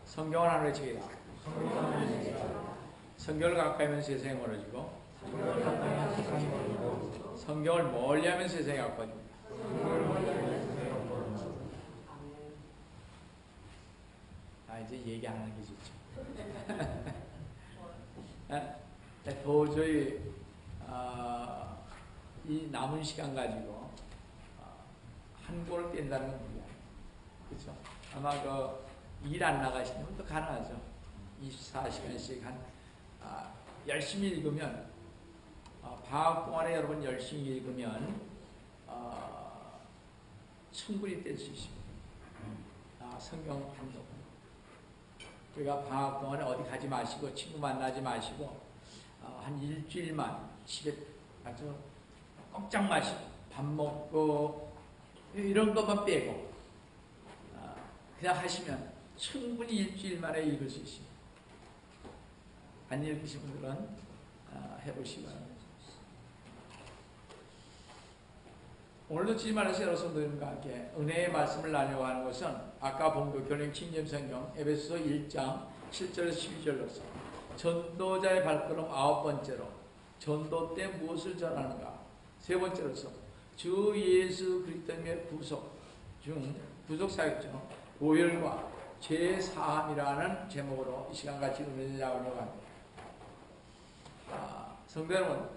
성경을 하나의 책이다. 성경을 가까이 하면 세상이 멀어지고 성경을 멀리하면 세상이 가까워집니다. 이제 얘기 안 하는 게 좋죠. 도저히 이 남은 시간 가지고 한 골을 뗀다는 건 뭐야? 그렇죠? 아마 일 안 나가시는 분도 가능하죠. 24시간씩 열심히 읽으면 방학 동안에 여러분 열심히 읽으면 충분히 뗄 수 있습니다. 성경 한독. 우리가 방학 동안에 어디 가지 마시고 친구 만나지 마시고 한 일주일만 집에 아주 꼼짝 마시고 밥 먹고 이런 것만 빼고 그냥 하시면 충분히 일주일 만에 읽을 수 있습니다. 안 읽으신 분들은 해보시기 바랍니다. 오늘도 주님안에서 여러 성도님과 함께 은혜의 말씀을 나누어가는 것은 아까 본교 교령 칭념성경 에베소서 1장 7절에서 12절로서 전도자의 발걸음 9번째로 전도 때 무엇을 전하는가 3번째로서 주 예수 그리스도의 구속 중 구속사역중 보혈과 죄사함이라는 제목으로 이 시간 같이 은혜를 나누려고 합니다. 성도 여러분,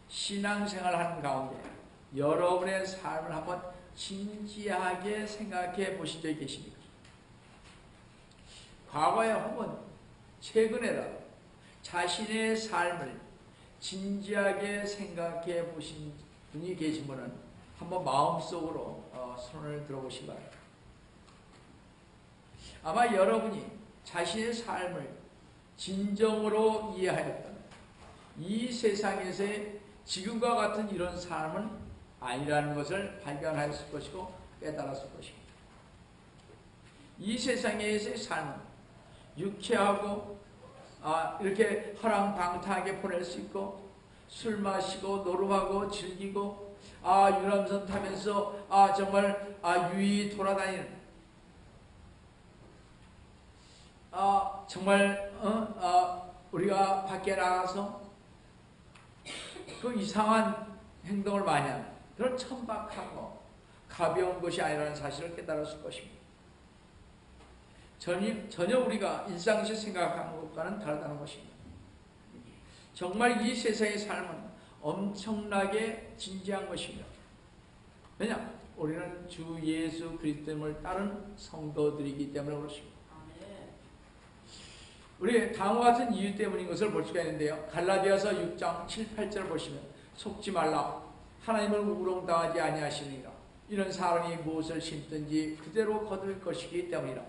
신앙생활 하는 가운데 여러분의 삶을 한번 진지하게 생각해 보신 적이 계십니까? 과거에 혹은 최근에라도 자신의 삶을 진지하게 생각해 보신 분이 계신 분은 한번 마음속으로 손을 들어보시기 바랍니다. 아마 여러분이 자신의 삶을 진정으로 이해하였다면 이 세상에서의 지금과 같은 이런 삶은 아니라는 것을 발견하였을 것이고 깨달았을 것입니다. 이 세상에서의 삶은 유쾌하고 이렇게 허랑방탕하게 보낼 수 있고 술 마시고 노름하고 즐기고 유람선 타면서 정말 유유히 돌아다니는 정말 우리가 밖에 나가서 그 이상한 행동을 많이 하는 그런 천박하고 가벼운 것이 아니라는 사실을 깨달았을 것입니다. 전혀 우리가 일상에서 생각하는 것과는 다르다는 것입니다. 정말 이 세상의 삶은 엄청나게 진지한 것입니다. 왜냐? 우리는 주 예수 그리스도를 따른 성도들이기 때문에 그렇습니다. 우리 다음과 같은 이유 때문인 것을 볼 수가 있는데요. 갈라디아서 6장 7, 8절을 보시면 속지 말라 하나님을 우롱당하지 아니하시느니라. 이런 사람이 무엇을 심든지 그대로 거둘 것이기 때문이라.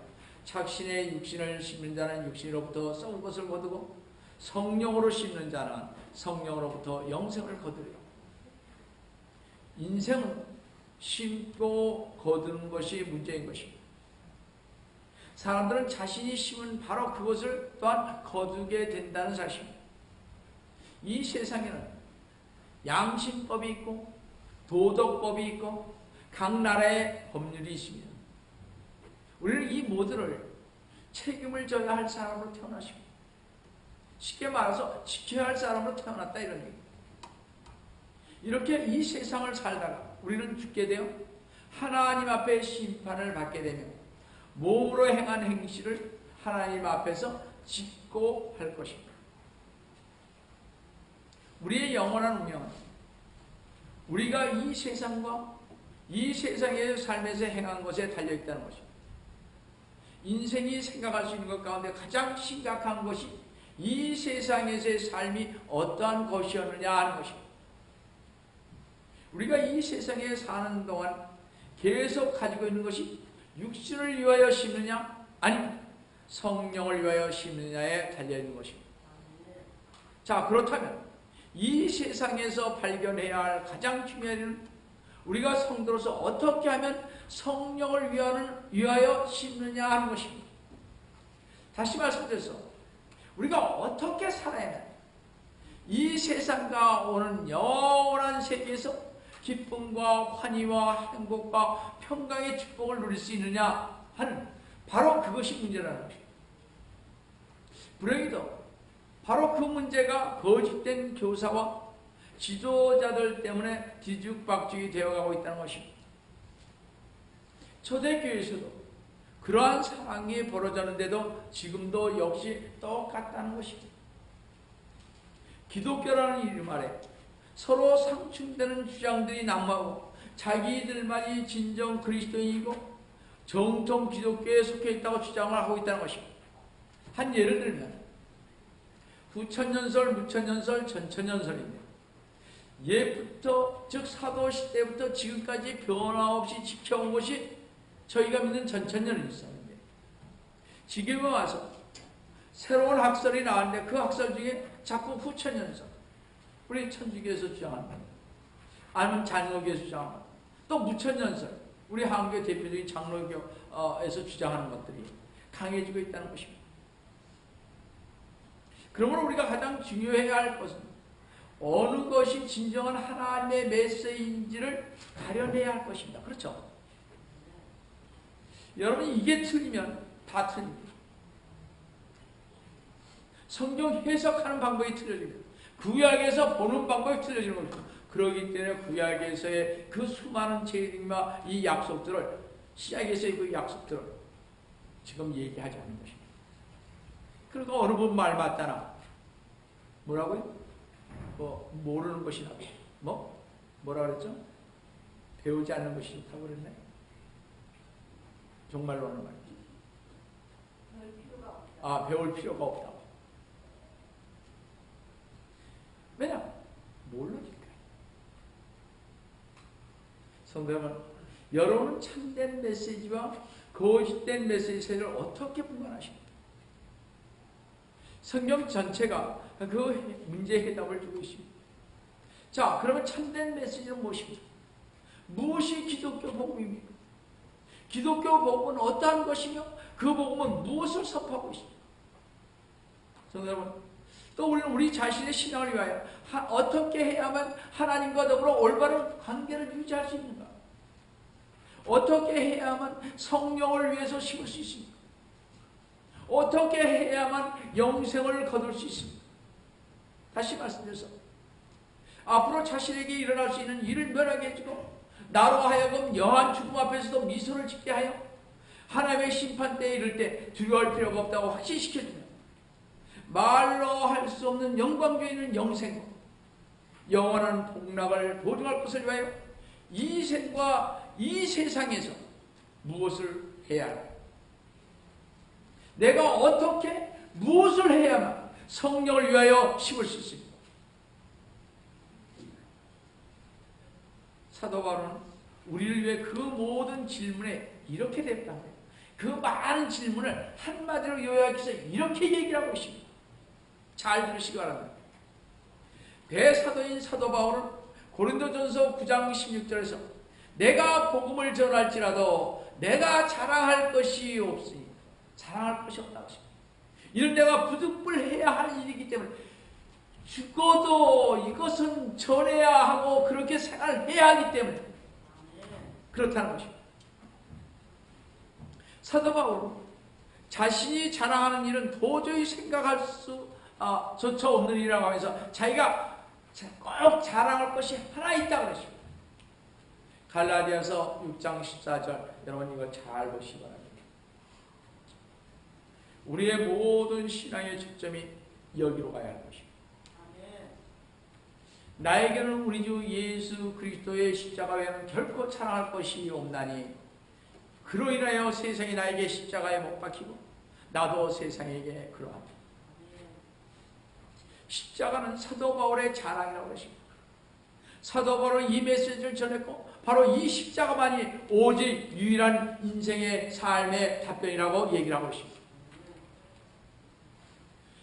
자신의 육신을 심는 자는 육신으로부터 썩은 것을 거두고 성령으로 심는 자는 성령으로부터 영생을 거두리라. 인생은 심고 거두는 것이 문제인 것입니다. 사람들은 자신이 심은 바로 그것을 또한 거두게 된다는 사실입니다. 이 세상에는 양심법이 있고 도덕법이 있고 각 나라의 법률이 있습니다. 우리는 이 모두를 책임을 져야 할 사람으로 태어나십니다. 쉽게 말해서 지켜야 할 사람으로 태어났다 이런 얘기입니다. 이렇게 이 세상을 살다가 우리는 죽게 되어 하나님 앞에 심판을 받게 되며 몸으로 행한 행실을 하나님 앞에서 짓고 할 것입니다. 우리의 영원한 운명은 우리가 이 세상과 이 세상의 삶에서 행한 것에 달려있다는 것입니다. 인생이 생각할 수 있는 것 가운데 가장 심각한 것이 이 세상에서의 삶이 어떠한 것이었느냐 하는 것입니다. 우리가 이 세상에 사는 동안 계속 가지고 있는 것이 육신을 위하여 심느냐 아니면 성령을 위하여 심느냐에 달려있는 것입니다. 자, 그렇다면 이 세상에서 발견해야 할 가장 중요한 일은 우리가 성도로서 어떻게 하면 성령을 위하여 심느냐 하는 것입니다. 다시 말씀드려서 우리가 어떻게 살아야 이 세상과 오는 영원한 세계에서 기쁨과 환희와 행복과 평강의 축복을 누릴 수 있느냐 하는 바로 그것이 문제라는 것입니다. 불행히도 바로 그 문제가 거짓된 교사와 지도자들 때문에 뒤죽박죽이 되어가고 있다는 것입니다. 초대교회에서도 그러한 상황이 벌어졌는데도 지금도 역시 똑같다는 것입니다. 기독교라는 이름 아래 서로 상충되는 주장들이 난무하고 자기들만이 진정 그리스도인이고 정통 기독교에 속해 있다고 주장을 하고 있다는 것입니다. 한 예를 들면 후천년설, 무천년설, 전천년설입니다. 옛부터 즉 사도시대부터 지금까지 변화없이 지켜온 것이 저희가 믿는 전천년이 있었는데 지금에 와서 새로운 학설이 나왔는데 그 학설 중에 자꾸 후천년설, 우리 천주교에서 주장하는 겁니다. 아니면 장로교에서 주장하는 겁니다. 또 무천년설, 우리 한국의 대표적인 장로교에서 주장하는 것들이 강해지고 있다는 것입니다. 그러므로 우리가 가장 중요해야 할 것은 어느 것이 진정한 하나님의 메시지인지를 가려내야 할 것입니다. 그렇죠? 여러분 이게 틀리면 다 틀립니다. 성경 해석하는 방법이 틀려집니다. 구약에서 보는 방법이 틀려지는 겁니다. 그렇기 때문에 구약에서의 그 수많은 재림과 이 약속들을, 시약에서의 그 약속들을 지금 얘기하지 않는 것입니다. 그러니까 어느 분 말 맞다나 뭐라고요? 모르는 것이 나고 뭐라 그랬죠? 배우지 않는 것이 좋다고 그랬네. 정말로 하는 말이지. 배울 필요가 없다고. 왜냐? 모르니까. 성도 여러분, 여러분은 참된 메시지와 거짓된 메시지를 어떻게 분간하십니까? 성경 전체가 그 문제의 해답을 주고 있습니다. 자, 그러면 참된 메시지는 무엇입니까? 무엇이 기독교 복음입니까? 기독교 복음은 어떠한 것이며 그 복음은 무엇을 선포하고 있습니까? 성도 여러분, 또 우리 자신의 신앙을 위하여 어떻게 해야만 하나님과 더불어 올바른 관계를 유지할 수 있는가? 어떻게 해야만 성령을 위해서 심을 수 있습니까? 어떻게 해야만 영생을 거둘 수 있습니까? 다시 말씀드려서 앞으로 자신에게 일어날 수 있는 일을 면하게 해주고 나로 하여금 영한 죽음 앞에서도 미소를 짓게 하여 하나님의 심판대에 이를 때 두려워할 필요가 없다고 확신시켜주며 말로 할 수 없는 영광주에 있는 영생, 영원한 복락을 보증할 것을 위하여 이 생과 이 세상에서 무엇을 해야 할까? 내가 어떻게 무엇을 해야만 성령을 위하여 심을 수 있습니까? 사도 바울은 우리를 위해 그 모든 질문에 이렇게 대답합니다. 그 많은 질문을 한마디로 요약해서 이렇게 얘기를 하고 있습니다. 잘 들으시기 바랍니다. 대사도인 사도 바울은 고린도전서 9장 16절에서 내가 복음을 전할지라도 내가 자랑할 것이 없으니 자랑할 것이 없다고 하십니다. 이는 내가 부득불해야 할 일이기 때문에 죽어도 이것은 전해야 하고 그렇게 생활해야 하기 때문에 그렇다는 것입니다. 사도 바울은 자신이 자랑하는 일은 도저히 생각할 수조차 없는 일이라고 하면서 자기가 꼭 자랑할 것이 하나 있다고 그랬습니다. 갈라디아서 6장 14절 여러분 이거 잘 보시기 바랍니다. 우리의 모든 신앙의 초점이 여기로 가야 할 것입니다. 나에게는 우리 주 예수 그리스도의 십자가 외에는 결코 자랑할 것이 없나니 그로 인하여 세상이 나에게 십자가에 못 박히고 나도 세상에게 그러합니다. 십자가는 사도 바울의 자랑이라고 하십니다. 사도 바울은 이 메시지를 전했고 바로 이 십자가만이 오직 유일한 인생의 삶의 답변이라고 얘기를 하고 있습니다.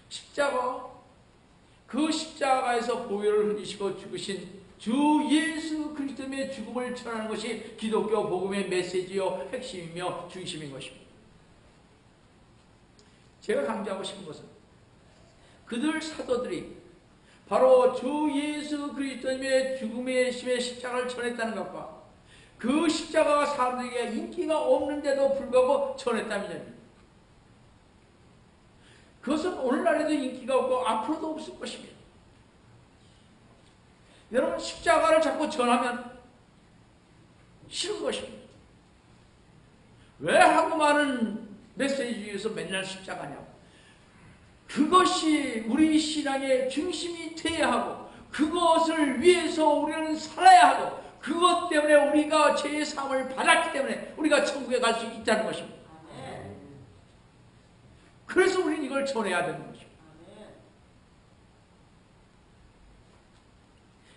십자가, 그 십자가에서 보혈을 흘리시고 죽으신 주 예수 그리스도의 죽음을 전하는 것이 기독교 복음의 메시지요 핵심이며 중심인 것입니다. 제가 강조하고 싶은 것은 그들 사도들이 바로 주 예수 그리스도의 죽음의 심의 십자가를 전했다는 것과 그 십자가가 사람들에게 인기가 없는데도 불구하고 전했다는 점입니다. 그것은 오늘날에도 인기가 없고 앞으로도 없을 것입니다. 여러분 십자가를 자꾸 전하면 싫은 것입니다. 왜 하고 많은 메시지 중에서 맨날 십자가냐고. 그것이 우리 신앙의 중심이 되어야 하고 그것을 위해서 우리는 살아야 하고 그것 때문에 우리가 죄의 사함을 받았기 때문에 우리가 천국에 갈 수 있다는 것입니다. 그래서 우리는 이걸 전해야 되는 것입니다.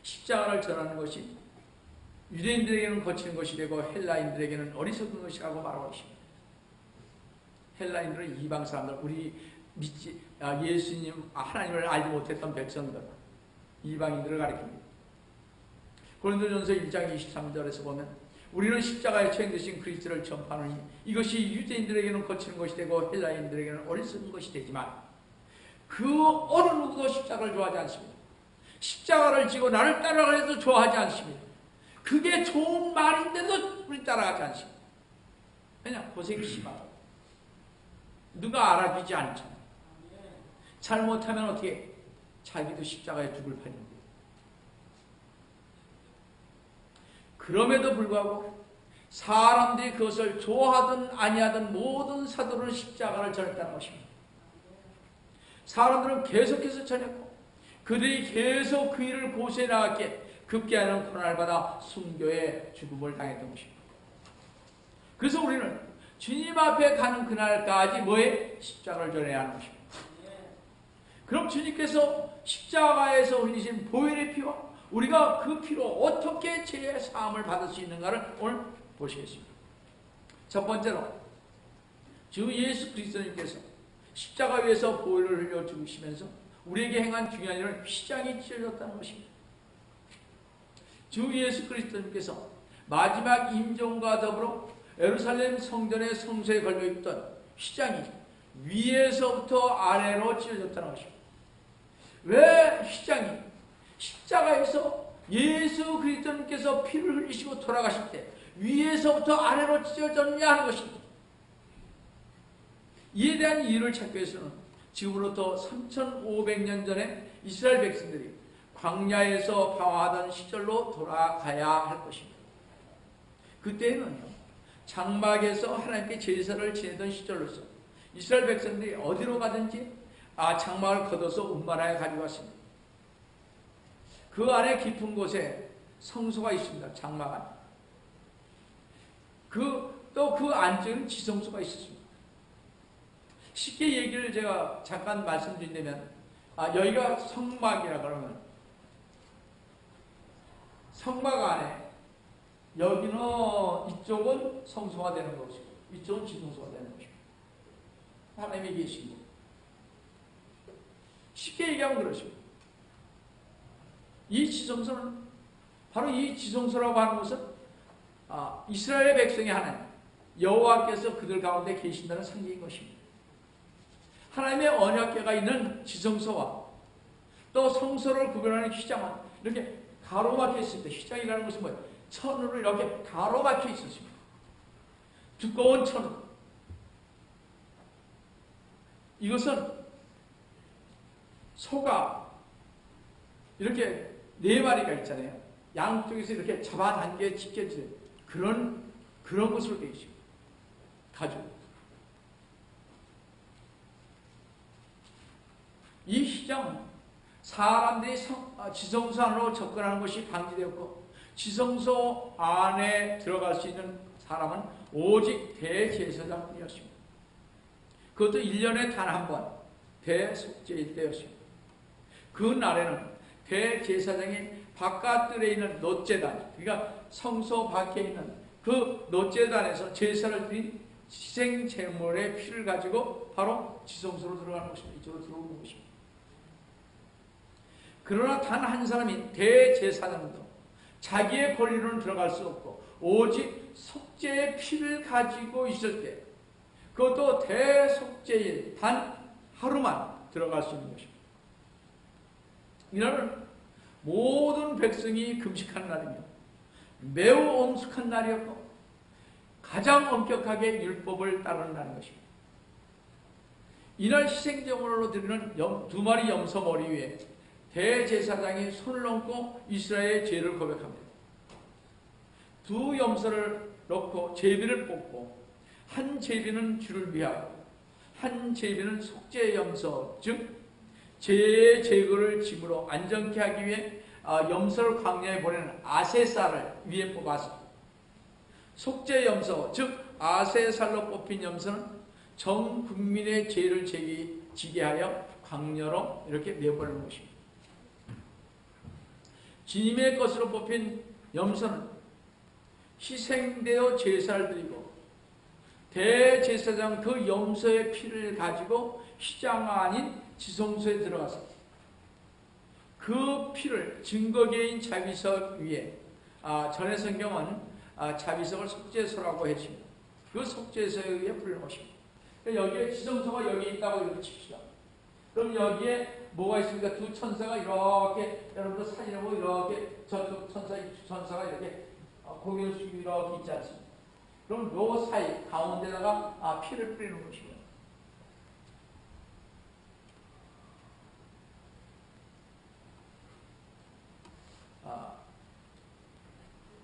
십자가를 전하는 것이 유대인들에게는 거치는 것이 되고 헬라인들에게는 어리석은 것이라고 말하고 있습니다. 헬라인들은 이방 사람들, 우리 믿지 예수님 하나님을 알지 못했던 백성들, 이방인들을 가리킵니다. 고린도전서 1장 23절에서 보면 우리는 십자가에 처형되신 그리스도를 전파하노니 이것이 유대인들에게는 거치는 것이 되고 헬라인들에게는 어리석은 것이 되지만 그 어느 누구도 십자가를 좋아하지 않습니다. 십자가를 지고 나를 따라가려 해도 좋아하지 않습니다. 그게 좋은 말인데도 우리 따라가지 않습니다. 왜냐? 고생이 심하다. 누가 알아주지 않잖아. 잘못하면 어떻게? 자기도 십자가에 죽을 판인데. 그럼에도 불구하고 사람들이 그것을 좋아하든 아니하든 모든 사도는 십자가를 전했다는 것입니다. 사람들은 계속해서 전했고 그들이 계속 그 일을 고수해 나갔기에 급기야는 고난을 받아 순교의 죽음을 당했던 것입니다. 그래서 우리는 주님 앞에 가는 그날까지 뭐에? 십자가를 전해야 하는 것입니다. 그럼 주님께서 십자가에서 흘리신 보혈의 피와 우리가 그 피로 어떻게 죄의 사함을 받을 수 있는가를 오늘 보시겠습니다. 첫 번째로 주 예수 그리스도님께서 십자가 위에서 보혈을 흘려 죽으시면서 우리에게 행한 중요한 일은 휘장이 찢어졌다는 것입니다. 주 예수 그리스도님께서 마지막 임종과 더불어 예루살렘 성전의 성소에 걸려있던 휘장이 위에서부터 아래로 찢어졌다는 것입니다. 왜 휘장이 십자가에서 예수 그리스도님께서 피를 흘리시고 돌아가실 때 위에서부터 아래로 찢어졌냐 하는 것입니다. 이에 대한 이유를 찾기 위해서는 지금으로부터 3500년 전에 이스라엘 백성들이 광야에서 방황하던 시절로 돌아가야 할 것입니다. 그때는요, 장막에서 하나님께 제사를 지내던 시절로서 이스라엘 백성들이 어디로 가든지 장막을 걷어서 운반하여 가지고 왔습니다. 그 안에 깊은 곳에 성소가 있습니다. 장막 안에. 또 그 안쪽에는 지성소가 있었습니다. 쉽게 얘기를 제가 잠깐 말씀드린다면 여기가 성막이라 그러면 성막 안에 여기는 이쪽은 성소가 되는 것이고 이쪽은 지성소가 되는 것이고 하나님이 계시고 쉽게 얘기하면 그렇습니다. 이 지성소는 바로 이 지성소라고 하는 것은 이스라엘의 백성의 하나님 여호와께서 그들 가운데 계신다는 상징인 것입니다. 하나님의 언약궤가 있는 지성소와 또 성소를 구별하는 휘장은 이렇게 가로막혀 있습니다. 휘장이라는 것은 뭐예요? 천으로 이렇게 가로막혀 있었습니다. 두꺼운 천. 이것은 소가 이렇게 4마리가 있잖아요. 양쪽에서 이렇게 잡아당겨 지켜주세요. 그런 것으로 되어 있습니다. 가죽. 이 휘장은 사람들이 지성소 안으로 접근하는 것이 방지되었고 지성소 안에 들어갈 수 있는 사람은 오직 대제사장뿐이었습니다. 그것도 1년에 단 한 번 대속죄일 때였습니다. 그 날에는 대제사장이 바깥들에 있는 놋제단, 그러니까 성소 밖에 있는 그 놋제단에서 제사를 드린 희생제물의 피를 가지고 바로 지성소로 들어가는 것입니다. 이쪽으로 들어오는 것입니다. 그러나 단 한 사람인 대제사장도 자기의 권리로는 들어갈 수 없고 오직 속죄의 피를 가지고 있을 때 그것도 대속죄일 단 하루만 들어갈 수 있는 것입니다. 이날은 모든 백성이 금식한 날이며 매우 엄숙한 날이었고 가장 엄격하게 율법을 따르는 날인 것입니다. 이날 희생제물로 드리는 두 마리 염소 머리 위에 대제사장이 손을 얹고 이스라엘의 죄를 고백합니다. 두 염소를 넣고 제비를 뽑고 한 제비는 주를 위하고 한 제비는 속죄 염소 즉 죄의 제거를 짐으로 안전케 하기 위해 염소를 광야에 보내는 아세살을 위에 뽑아서 속죄 염소 즉 아세살로 뽑힌 염소는 전 국민의 죄를 지게 하여 광야로 이렇게 내보내는 것입니다. 주님의 것으로 뽑힌 염소는 희생되어 제사를 드리고 대제사장 그 염소의 피를 가지고 휘장 아닌 지성소에 들어가서 그 피를 증거계인 자비석 위에 전의 성경은 자비석을 속죄소라고 했습니다. 그 속죄소 위에 불러놓으십니다. 여기에 지성소가 여기 있다고 이렇게 칩시다. 그럼 여기에 뭐가 있습니까? 두 천사가 이렇게 여러분들 사진에 보면 이렇게 저쪽 천사가 이렇게 고개를 숙이고 이렇게 있지 않습니까? 그럼 요 사이 가운데다가 피를 뿌리는 것이고요.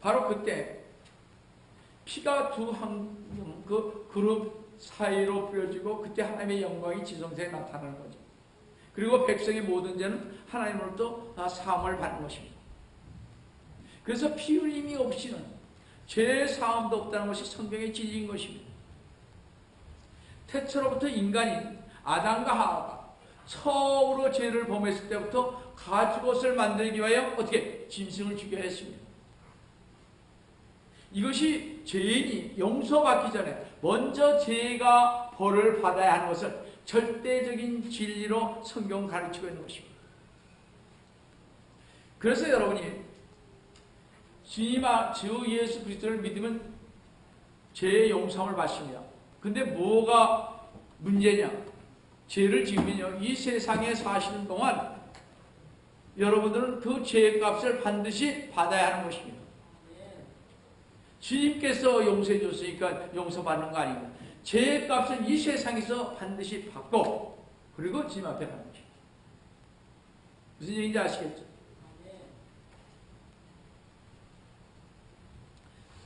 바로 그때 피가 그 그룹 사이로 뿌려지고 그때 하나님의 영광이 지성소에 나타나는 거죠. 그리고 백성의 모든 죄는 하나님으로부터 다 사함을 받는 것입니다. 그래서 피 흘림이 없이는 죄의 사함도 없다는 것이 성경의 진리인 것입니다. 태초로부터 인간이 아담과 하와가 처음으로 죄를 범했을 때부터 가죽옷을 만들기 위하여 어떻게 짐승을 죽여야 했습니다. 이것이 죄인이 용서받기 전에 먼저 죄가 벌을 받아야 하는 것을 절대적인 진리로 성경은 가르치고 있는 것입니다. 그래서 여러분이 주 예수 그리스도를 믿으면 죄의 용서를 받습니다. 근데 뭐가 문제냐? 죄를 지으면요, 이 세상에 사시는 동안 여러분들은 그 죄의 값을 반드시 받아야 하는 것입니다. 주님께서 용서해 줬으니까 용서받는 거 아닙니다. 죄의 값은 이 세상에서 반드시 받고 그리고 주님 앞에 가는 것입니다. 무슨 얘기인지 아시겠죠?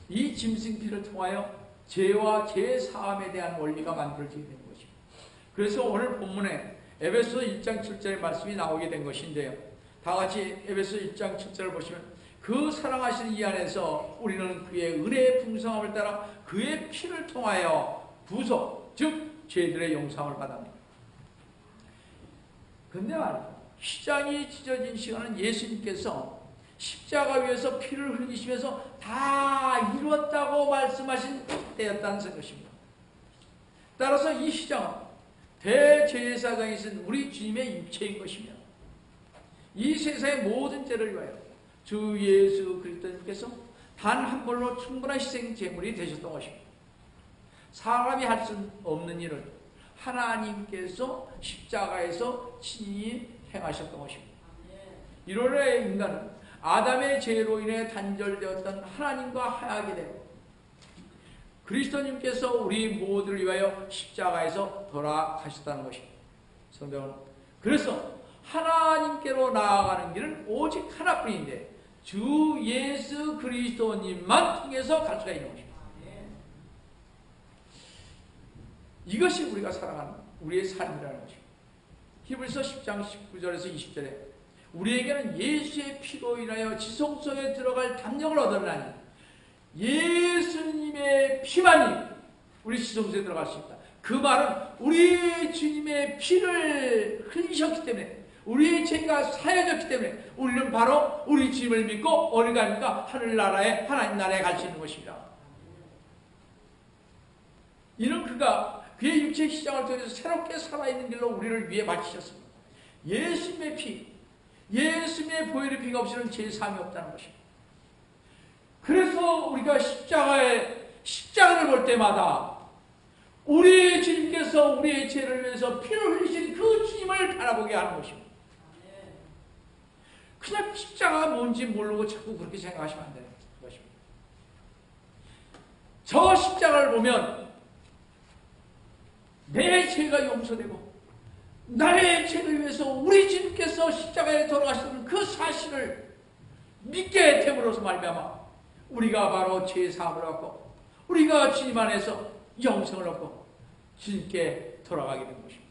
이 짐승피를 통하여 죄와 죄 사함에 대한 원리가 만들어지게 된 것입니다. 그래서 오늘 본문에 에베소 1장 7절의 말씀이 나오게 된 것인데요. 다 같이 에베소 1장 7절을 보시면 그 사랑하시는 이 안에서 우리는 그의 은혜의 풍성함을 따라 그의 피를 통하여 구속, 즉 죄들의 용서를 받았습니다. 근데 말이죠. 휘장이 찢어진 시간은 예수님께서 십자가 위에서 피를 흘리시면서 다 이루었다고 말씀하신 때였다는 것입니다. 따라서 이 휘장은 대제사장이신 우리 주님의 육체인 것이며 이 세상의 모든 죄를 위하여 주 예수 그리스도님께서 단 한 번로 충분한 희생 제물이 되셨던 것입니다. 사람이 할 수 없는 일을 하나님께서 십자가에서 친히 행하셨던 것입니다. 이로래 인간은 아담의 죄로 인해 단절되었던 하나님과 하야하게 되고 그리스도님께서 우리 모두를 위하여 십자가에서 돌아가셨다는 것입니다. 성경은 그래서 하나님께로 나아가는 길은 오직 하나뿐인데 주 예수 그리스도님만 통해서 갈 수가 있는 것입니다. 이것이 우리가 살아가는 우리의 삶이라는 것입니다. 히브리서 10장 19절에서 20절에 우리에게는 예수의 피로 인하여 지성소에 들어갈 담력을 얻었나니 예수님의 피만이 우리 지성소에 들어갈 수 있다. 그 말은 우리 주님의 피를 흘리셨기 때문에 우리의 죄가 사여졌기 때문에 우리는 바로 우리 주님을 믿고 어디 갑니까? 하늘나라에 하나님 나라에 갈 수 있는 것입니다. 이는 그가 그의 육체 시장을 통해서 새롭게 살아있는 길로 우리를 위해 바치셨습니다. 예수님의 피, 예수님의 보혈의 피가 없이는 죄사함이 없다는 것입니다. 그래서 우리가 십자가를 볼 때마다 우리 주님께서 우리의 죄를 위해서 피를 흘리신 그 주님을 바라보게 하는 것입니다. 그냥 십자가가 뭔지 모르고 자꾸 그렇게 생각하시면 안 되는 것입니다. 저 십자가를 보면 내 죄가 용서되고 나의 죄를 위해서 우리 주님께서 십자가에 돌아가시는 그 사실을 믿게 됨으로써 말미암아 우리가 바로 죄 사함을 얻고 우리가 주님 안에서 영생을 얻고 주님께 돌아가게 된 것입니다.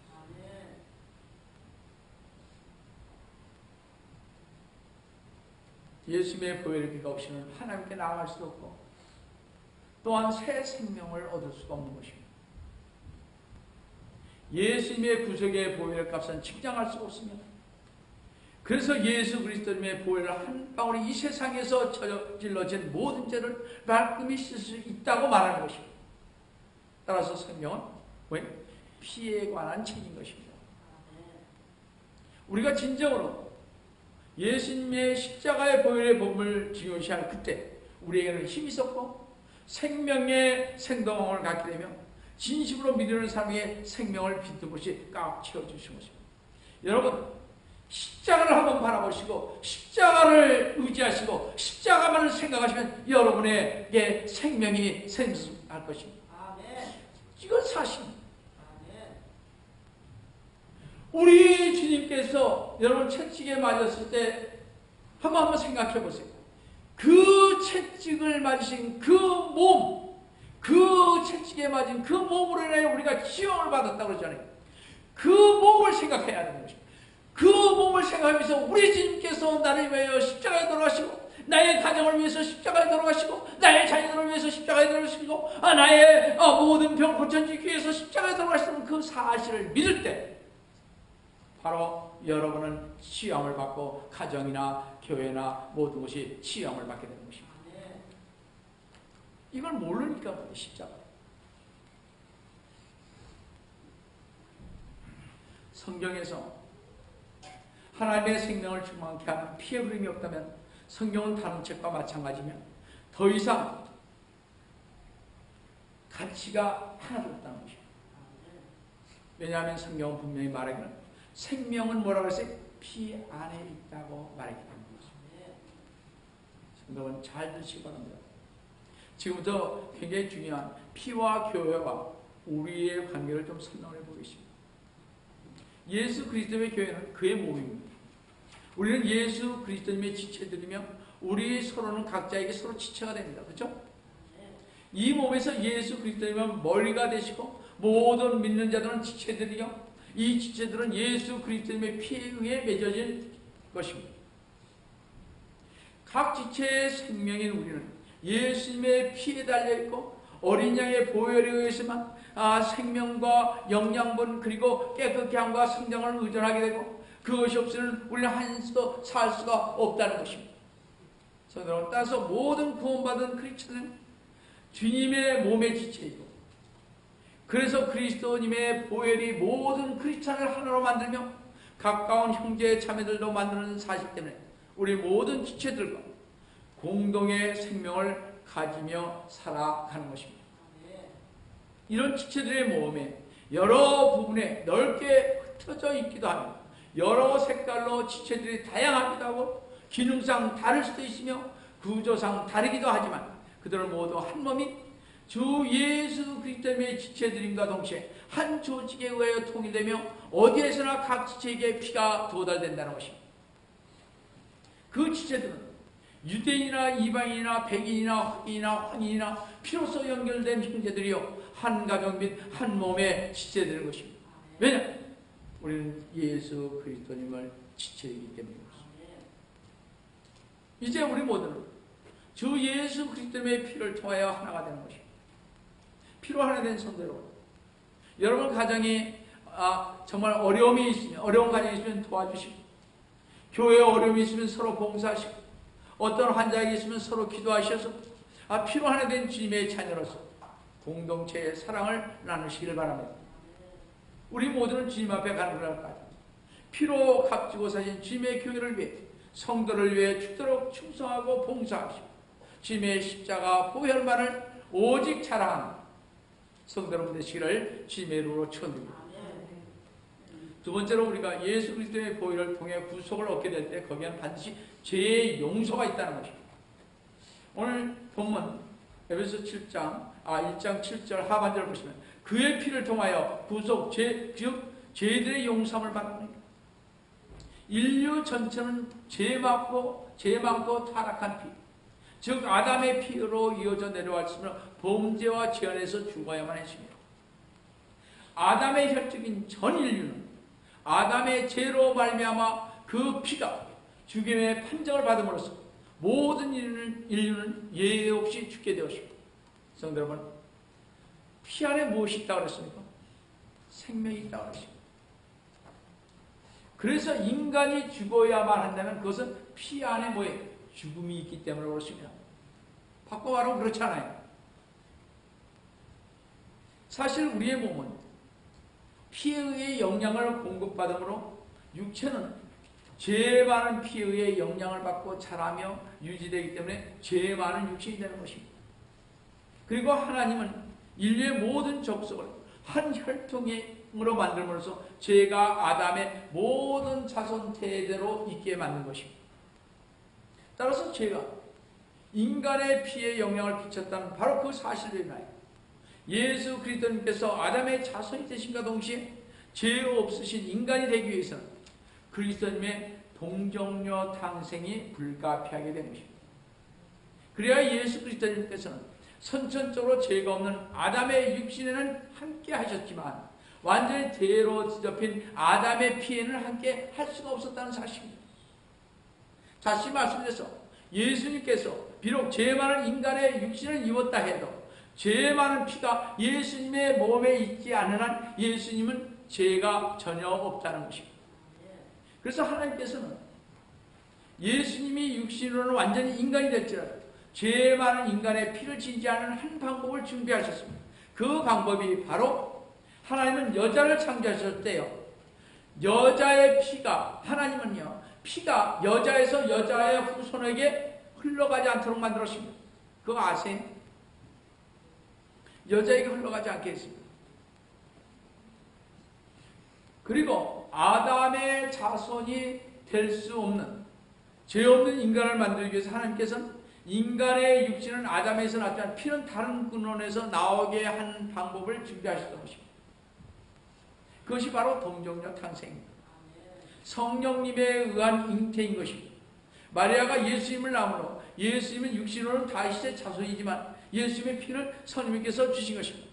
예수님의 보혈의 피가 없이는 하나님께 나아갈 수도 없고 또한 새 생명을 얻을 수가 없는 것입니다. 예수님의 구속의 보혈의 값은 측량할 수가 없습니다. 그래서 예수 그리스도님의 보혈을 한 방울이 이 세상에서 저질러진 모든 죄를 말끔히 씻을 수 있다고 말하는 것입니다. 따라서 성경은 왜? 피에 관한 책인 것입니다. 우리가 진정으로 예수님의 십자가의 보혈의 법을 중요시할 그때 우리에게는 힘이 있었고 생명의 생동을 갖게 되며 진심으로 믿는 사람에게 생명을 빚는 것이 꽉 채워주신 것입니다. 여러분 십자가를 한번 바라보시고 십자가를 의지하시고 십자가만을 생각하시면 여러분에게 생명이 생성할 것입니다. 이건 사실입니다. 우리 주님께서 여러분 채찍에 맞았을 때 한번 생각해 보세요. 그 채찍을 맞으신 그 몸, 그 채찍에 맞은 그 몸으로 인해 우리가 치유를 받았다고 그러잖아요. 그 몸을 생각해야 하는 것입니다. 그 몸을 생각하면서 우리 주님께서 나를 위하여 십자가에 돌아가시고 나의 가정을 위해서 십자가에 돌아가시고 나의 자녀들을 위해서 십자가에 돌아가시고 나의 모든 병 고쳐주기 위해서 십자가에 돌아가시는 그 사실을 믿을 때 바로 여러분은 치유함을 받고 가정이나 교회나 모든 것이 치유함을 받게 되는 것입니다. 이걸 모르니까 말이에요. 십자가. 성경에서 하나님의 생명을 충만케 하는 피의 흐름이 없다면 성경은 다른 책과 마찬가지며 더 이상 가치가 하나도 없다는 것입니다. 왜냐하면 성경은 분명히 말하기는 생명은 뭐라고 했어요? 피 안에 있다고 말하기 때문입니다. 성경은 잘 들으시기 바랍니다. 지금부터 굉장히 중요한 피와 교회와 우리의 관계를 좀 설명해 보겠습니다. 예수 그리스도의 교회는 그의 몸입니다. 우리는 예수 그리스도님의 지체들이며 우리 서로는 각자에게 서로 지체가 됩니다. 그렇죠? 이 몸에서 예수 그리스도님은 머리가 되시고 모든 믿는 자들은 지체들이요. 이 지체들은 예수 그리스도님의 피에 의해 맺어진 것입니다. 각 지체의 생명인 우리는 예수님의 피에 달려있고 어린 양의 보혈에 의해서만 생명과 영양분 그리고 깨끗게 함과 성장을 의존하게 되고 그것이 없이는 우리는 한시도 살 수가 없다는 것입니다. 성경을 따라서 모든 구원받은 크리스천은 주님의 몸의 지체이고 그래서 그리스도님의 보혈이 모든 크리스천을 하나로 만들며 가까운 형제 자매들도 만드는 사실 때문에 우리 모든 지체들과 공동의 생명을 가지며 살아가는 것입니다. 이런 지체들의 몸에 여러 부분에 넓게 흩어져 있기도 하며 여러 색깔로 지체들이 다양하기도 하고 기능상 다를 수도 있으며 구조상 다르기도 하지만 그들은 모두 한 몸인 주 예수 그리스도의 지체들임과 동시에 한 조직에 의하여 통일되며 어디에서나 각 지체에게 피가 도달된다는 것입니다. 그 지체들은 유대인이나 이방인이나 백인이나 흑인이나 황인이나 피로써 연결된 형제들이요 한 가족 및 한 몸의 지체되는 것입니다. 왜냐? 우리는 예수 그리스도님을 지체이기 때문입니다. 이제 우리 모두는 주 예수 그리스도의 피를 통하여 하나가 되는 것입니다. 피로 하나 된 성도로 여러분 가정이 정말 어려움이 있으면 어려운 가정이 있으면 도와주시고 교회에 어려움이 있으면 서로 봉사하시고 어떤 환자가 있으면 서로 기도하셔서 피로 하나 된 주님의 자녀로서 공동체의 사랑을 나누시길 바랍니다. 우리 모두는 주님 앞에 가는 날까지 피로 값지고 사신 주님의 교회를 위해 성도를 위해 죽도록 충성하고 봉사하시고 주님의 십자가 보혈만을 오직 자랑하는 성도 여러분 되시기를 주님의 이름으로 축원드립니다. 두 번째로 우리가 예수 그리스도의 보혈을 통해 구속을 얻게 될 때 거기에는 반드시 죄의 용서가 있다는 것입니다. 오늘 본문 에베소 1장 7절 하반절을 보시면 그의 피를 통하여 구속, 즉 죄들의 용서함을 받는 거예요. 인류 전체는 죄 많고 타락한 피, 즉 아담의 피로 이어져 내려왔으며 범죄와 죄 안에서 죽어야만 했습니다. 아담의 혈통인 전 인류는 아담의 죄로 말미암아 그 피가 죽임의 판정을 받음으로써 모든 인류는 예외 없이 죽게 되었습니다. 성도 여러분, 피 안에 무엇이 있다고 그랬습니까? 생명이 있다고 그랬습니다. 그래서 인간이 죽어야만 한다면 그것은 피 안에 뭐예요? 죽음이 있기 때문에 그렇습니다. 바꿔 말하면 그렇지 않아요. 사실 우리의 몸은 피에 의해 영양을 공급받으므로 육체는 죄 많은 피에 의해 영양을 받고 자라며 유지되기 때문에 죄 많은 육신이 되는 것입니다. 그리고 하나님은 인류의 모든 족속을 한 혈통으로 만들므로써 죄가 아담의 모든 자손 대대로 있게 만든 것입니다. 따라서 죄가 인간의 피에 영향을 끼쳤다는 바로 그 사실을 인하여 예수 그리스도님께서 아담의 자손이 되신과 동시에 죄 없으신 인간이 되기 위해서는 그리스도님의 동정녀 탄생이 불가피하게 된 것입니다. 그래야 예수 그리스도님께서는 선천적으로 죄가 없는 아담의 육신에는 함께 하셨지만 완전히 대로 뒤덮인 아담의 피에는 함께 할 수가 없었다는 사실입니다. 다시 말씀드려서 예수님께서 비록 죄 많은 인간의 육신을 입었다 해도 죄 많은 피가 예수님의 몸에 있지 않는 한 예수님은 죄가 전혀 없다는 것입니다. 그래서 하나님께서는 예수님이 육신으로는 완전히 인간이 될지라도 죄 많은 인간의 피를 진지하는 한 방법을 준비하셨습니다. 그 방법이 바로 하나님은 여자를 창조하셨대요. 여자의 피가, 하나님은요, 피가 여자에서 여자의 후손에게 흘러가지 않도록 만들었습니다. 그거 아세요? 여자에게 흘러가지 않게 했습니다. 그리고 아담의 자손이 될 수 없는 죄 없는 인간을 만들기 위해서 하나님께서는 인간의 육신은 아담에서 났지만 피는 다른 근원에서 나오게 한 방법을 준비하셨던 것입니다. 그것이 바로 동정녀 탄생입니다. 성령님에 의한 잉태인 것입니다. 마리아가 예수님을 낳음으로 예수님은 육신으로는 다윗의 자손이지만 예수님의 피를 성령님께서 주신 것입니다.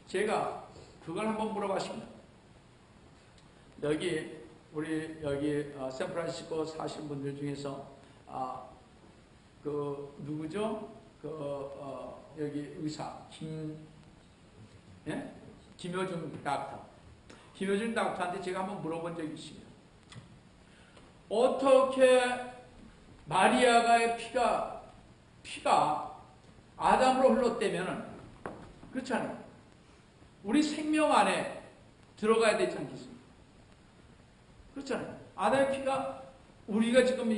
제가 그걸 한번 물어봤습니다. 우리 여기 샌프란시스코 사시는 분들 중에서 누구죠? 여기 의사 김효중 닥터. 김효중 닥터한테 제가 한번 물어본 적이 있습니다. 어떻게 마리아가의 피가 아담으로 흘렀다면 그렇잖아요. 우리 생명 안에 들어가야 되지 않겠습니까? 그렇잖아요. 아담의 피가 우리가 지금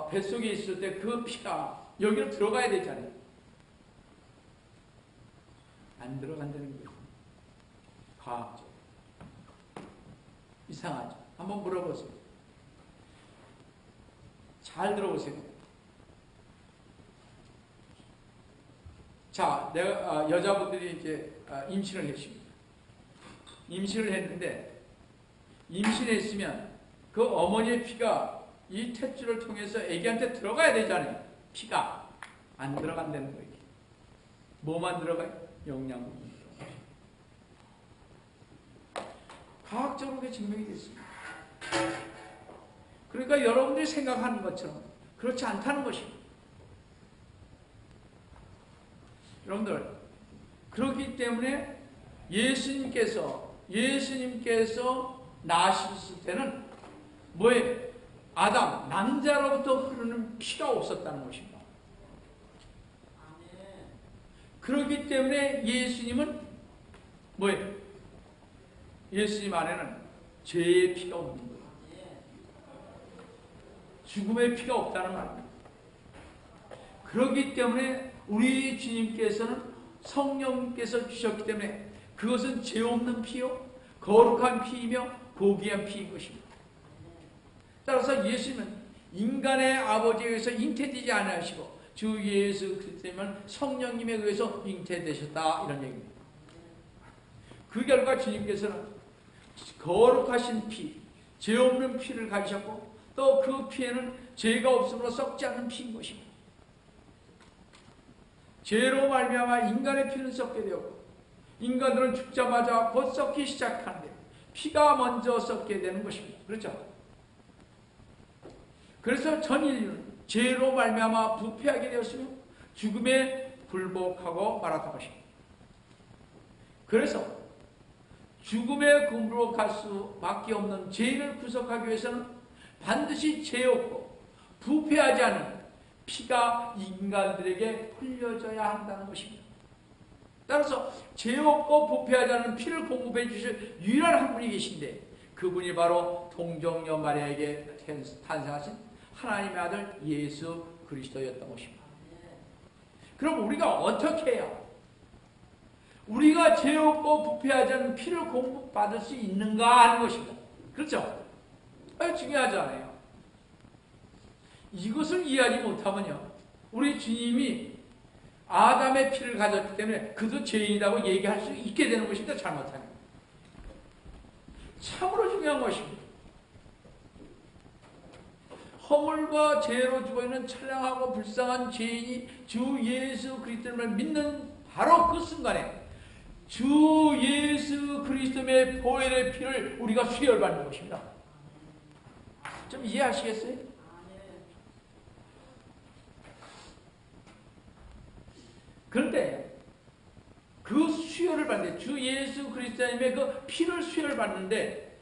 뱃속에 있을 때 그 피가 여기로 들어가야 되잖아요. 안 들어간다는 거예요. 과학적. 이상하죠. 한번 물어보세요. 잘 들어보세요. 자, 여자분들이 이제 임신을 했습니다. 임신을 했는데 임신했으면 그 어머니의 피가 이 탯줄을 통해서 아기한테 들어가야 되잖아요. 피가 안 들어간다는 거예요. 뭐만 들어가요? 영양분. 과학적으로 그게 증명이 됐습니다. 그러니까 여러분들이 생각하는 것처럼 그렇지 않다는 것입니다. 여러분들, 그렇기 때문에 예수님께서 나셨을 때는 뭐예요? 아담, 남자로부터 흐르는 피가 없었다는 것입니다. 그렇기 때문에 예수님은 뭐예요? 예수님 안에는 죄의 피가 없는 거예요. 죽음의 피가 없다는 말입니다. 그렇기 때문에 우리 주님께서는 성령께서 주셨기 때문에 그것은 죄 없는 피요, 거룩한 피이며 고귀한 피인 것입니다. 따라서 예수님은 인간의 아버지에 의해서 잉태되지 않으시고 주 예수 그리스도님은 성령님에 의해서 잉태되셨다, 이런 얘기입니다. 그 결과 주님께서는 거룩하신 피, 죄 없는 피를 가지셨고 또 그 피에는 죄가 없으므로 썩지 않는 피인 것입니다. 죄로 말미암아 인간의 피는 썩게 되었고 인간들은 죽자마자 곧 썩기 시작하는데 피가 먼저 썩게 되는 것입니다. 그렇죠? 그래서 전 인류는 죄로 말미암아 부패하게 되었으며 죽음에 굴복하고 말았던 것입니다. 그래서 죽음에 굴복할 수밖에 없는 죄인을 구속하기 위해서는 반드시 죄 없고 부패하지 않은 피가 인간들에게 흘려져야 한다는 것입니다. 따라서 죄 없고 부패하지 않은 피를 공급해 주실 유일한 한 분이 계신데 그분이 바로 동정녀 마리아에게 탄생하신 하나님의 아들 예수 그리스도였던 것입니다. 그럼 우리가 어떻게 해야 우리가 죄 없고 부패하지 않은 피를 공급받을 수 있는가 하는 것입니다. 그렇죠? 중요하잖아요. 이것을 이해하지 못하면요 우리 주님이 아담의 피를 가졌기 때문에 그도 죄인이라고 얘기할 수 있게 되는 것입니다. 잘못하면. 참으로 중요한 것입니다. 허물과 죄로 죽어있는 찬량하고 불쌍한 죄인이 주 예수 그리스도를 믿는 바로 그 순간에 주 예수 그리스도의 보혈의 피를 우리가 수혈받는 것입니다. 좀 이해하시겠어요? 그런데 그 수혈을 받는데 주 예수 그리스도님의 그 피를 수혈받는데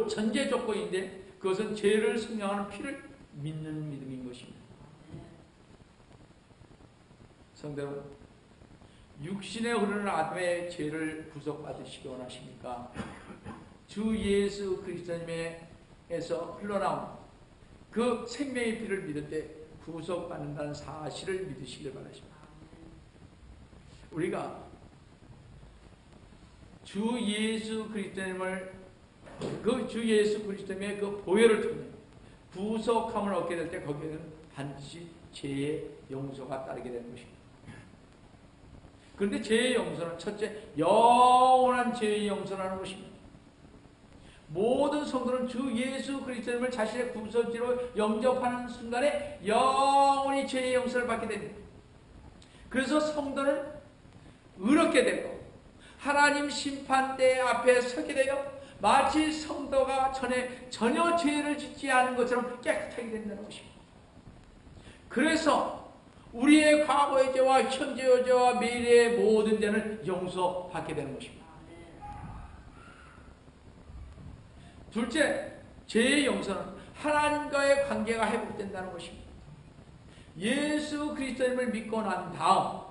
전제 조건인데 그것은 죄를 승량하는 피를 믿는 믿음인 것입니다. 성도 여러분, 육신에 흐르는 아담의 죄를 구속받으시기 원하십니까? 주 예수 그리스도님에서 흘러나온 그 생명의 피를 믿을 때 구속받는다는 사실을 믿으시길 바라십니다. 우리가 주 예수 그리스도님을 주 예수 그리스도님의 그 보혈을 통해 구속함을 얻게 될 때 거기에는 반드시 죄의 용서가 따르게 되는 것입니다. 그런데 죄의 용서는 첫째 영원한 죄의 용서라는 것입니다. 모든 성도는 주 예수 그리스도님을 자신의 구속주로 영접하는 순간에 영원히 죄의 용서를 받게 됩니다. 그래서 성도는 의롭게 되고 하나님 심판대 앞에 서게 되어 마치 성도가 전혀 죄를 짓지 않은 것처럼 깨끗하게 된다는 것입니다. 그래서 우리의 과거의 죄와 현재의 죄와 미래의 모든 죄는 용서받게 되는 것입니다. 둘째, 죄의 용서는 하나님과의 관계가 회복된다는 것입니다. 예수 그리스도님을 믿고 난 다음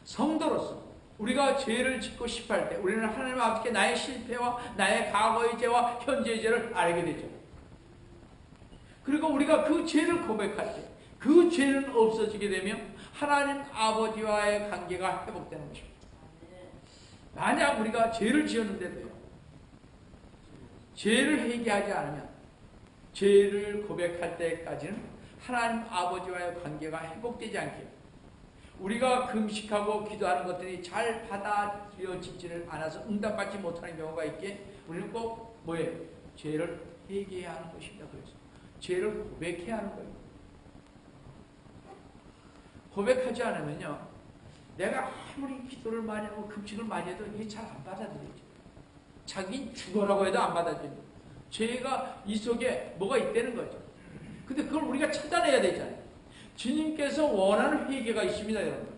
성도로서 우리가 죄를 짓고 싶을 때 우리는 하나님 앞에 나의 실패와 나의 과거의 죄와 현재의 죄를 알게 되죠. 그리고 우리가 그 죄를 고백할 때 그 죄는 없어지게 되면 하나님 아버지와의 관계가 회복되는 것입니다. 만약 우리가 죄를 지었는데도요 죄를 회개하지 않으면 죄를 고백할 때까지는 하나님 아버지와의 관계가 회복되지 않게 우리가 금식하고 기도하는 것들이 잘 받아들여지지를 않아서 응답받지 못하는 경우가 있기에 우리는 꼭 뭐예요? 죄를 회개해야 하는 것입니다. 그래서 죄를 고백해야 하는 거예요. 고백하지 않으면요 내가 아무리 기도를 많이 하고 금식을 많이 해도 이게 잘 안 받아들여져. 자기 죽어라고 해도 안 받아들여요. 죄가 이 속에 뭐가 있다는 거죠. 근데 그걸 우리가 찾아내야 되잖아요. 주님께서 원하는 회개가 있습니다, 여러분.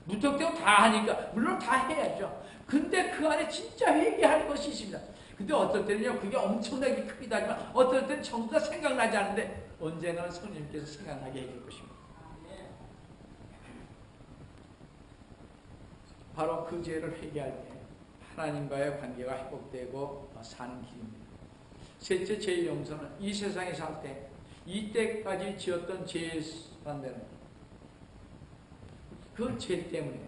무턱대고 다 하니까 물론 다 해야죠. 근데 그 안에 진짜 회개할 것이 있습니다. 근데 어떨 때는요 그게 엄청나게 크기도 하지만 어떨 때는 전부 다 생각나지 않는데 언젠가는 성령님께서 생각나게 해줄 것입니다. 바로 그 죄를 회개할 때 하나님과의 관계가 회복되고 사는 길입니다. 셋째, 죄의 용서는 이 세상에 살 때 이때까지 지었던 죄의 반대는 그 죄 때문에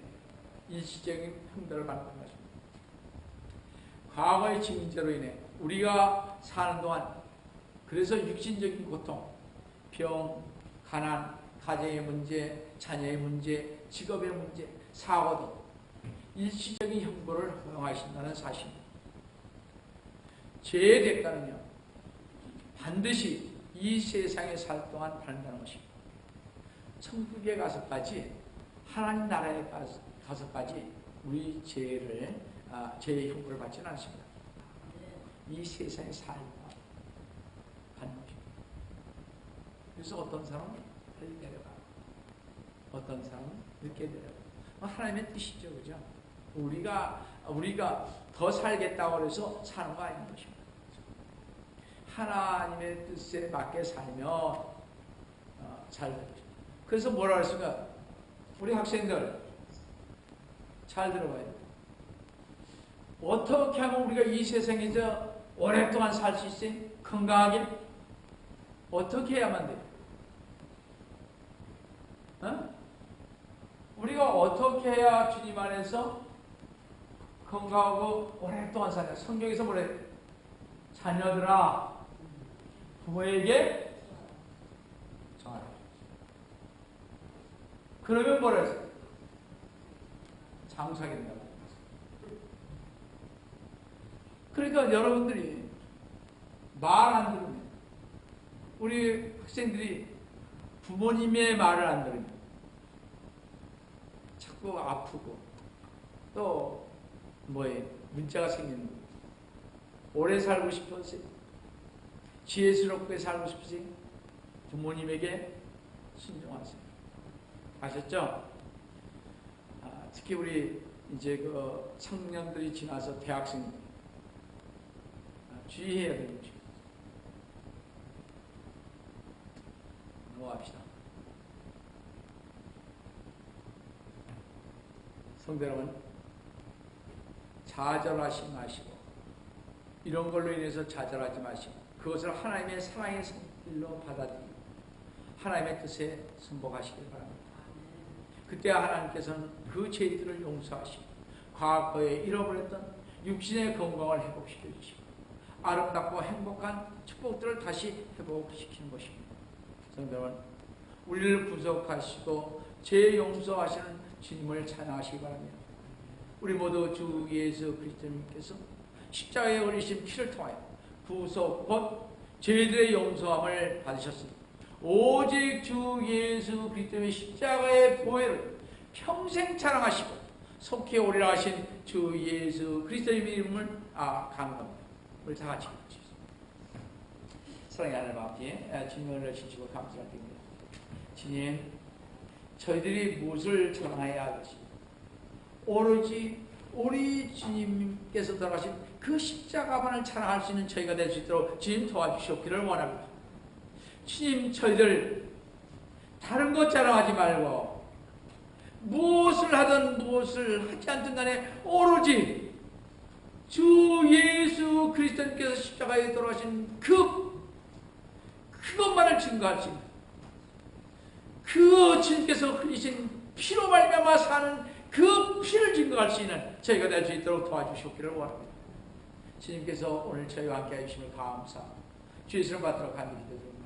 일시적인 형벌을 받는 것입니다. 과거의 증죄로 인해 우리가 사는 동안 그래서 육신적인 고통, 병, 가난, 가정의 문제, 자녀의 문제, 직업의 문제, 사고 등 일시적인 형벌을 허용하신다는 사실입니다. 죄의 대가는요, 반드시 이 세상에 살 동안 받는다는 것입니다. 천국에 가서까지, 하나님 나라에 가서까지 우리 죄의 형벌을 받지는 않습니다. 이 세상에 살 동안 받는 것입니다. 그래서 어떤 사람은 빨리 내려가고, 어떤 사람은 늦게 내려가고, 하나님의 뜻이죠, 그죠? 우리가 더 살겠다고 해서 사는 거 아닌 것입니다. 하나님의 뜻에 맞게 살면 잘 되죠. 그래서 뭐라 그랬습니까? 우리 학생들 잘 들어봐야 돼요. 어떻게 하면 우리가 이 세상에서 오랫동안 살 수 있어요? 건강하게? 어떻게 해야만 돼요? 우리가 어떻게 해야 주님 안에서 건강하고 오랫동안 사냐? 성경에서 뭐래? 자녀들아, 부모에게 정하라. 그러면 뭐라 했어요? 장수하게 된다고. 그러니까 여러분들이 말 안 들으면, 우리 학생들이 부모님의 말을 안 들으면 자꾸 아프고 또 문제가 생기는 거예요. 오래 살고 싶어서, 지혜스럽게 살고 싶으세요? 부모님에게 순종하세요. 아셨죠? 특히 우리 이제 그 청년들이 지나서 대학생들 주의해야 되는 거죠. 넘어갑시다. 성도 여러분, 좌절하지 마시고, 이런 걸로 인해서 좌절하지 마시고, 그것을 하나님의 사랑의 일로 받아들이고 하나님의 뜻에 승복하시길 바랍니다. 그때 하나님께서는 그 죄들을 용서하시고 과거에 잃어버렸던 육신의 건강을 회복시켜 주시고 아름답고 행복한 축복들을 다시 회복시키는 것입니다. 성도 여러분, 우리를 구속하시고 죄 용서하시는 주님을 찬양하시기 바랍니다. 우리 모두 주 예수 그리스도님께서 십자가에 흘리신 피를 통하여 구속 곧 죄들의 용서함을 받으셨습니다. 오직 주 예수 그리스도의 십자가의 보혈을 평생 자랑하시고 속히 오리라 하신 주 예수 그리스도의 이름을 간구합니다. 우리 다 같이 기도하겠습니다. 사랑의 하나님 아버지, 주님을 주시고 감사드립니다. 주님, 저희들이 무엇을 자랑해야 하겠습니까? 오로지 우리 주님께서 돌아가신 그 십자가만을 자랑할 수 있는 저희가 될 수 있도록 주님 도와주시옵기를 원합니다. 주님, 저희들 다른 것 자랑하지 말고 무엇을 하든 무엇을 하지 않든 간에 오로지 주 예수 그리스도님께서 십자가에 돌아가신 그것만을 증거할 수 있는, 그 주님께서 흘리신 피로 말미암아 사는 그 피를 증거할 수 있는 저희가 될 수 있도록 도와주시옵기를 원합니다. 주님께서 오늘 저희와 함께 해주시면 감사합니다. 주 예수를 받도록 간절히 기도드립니다.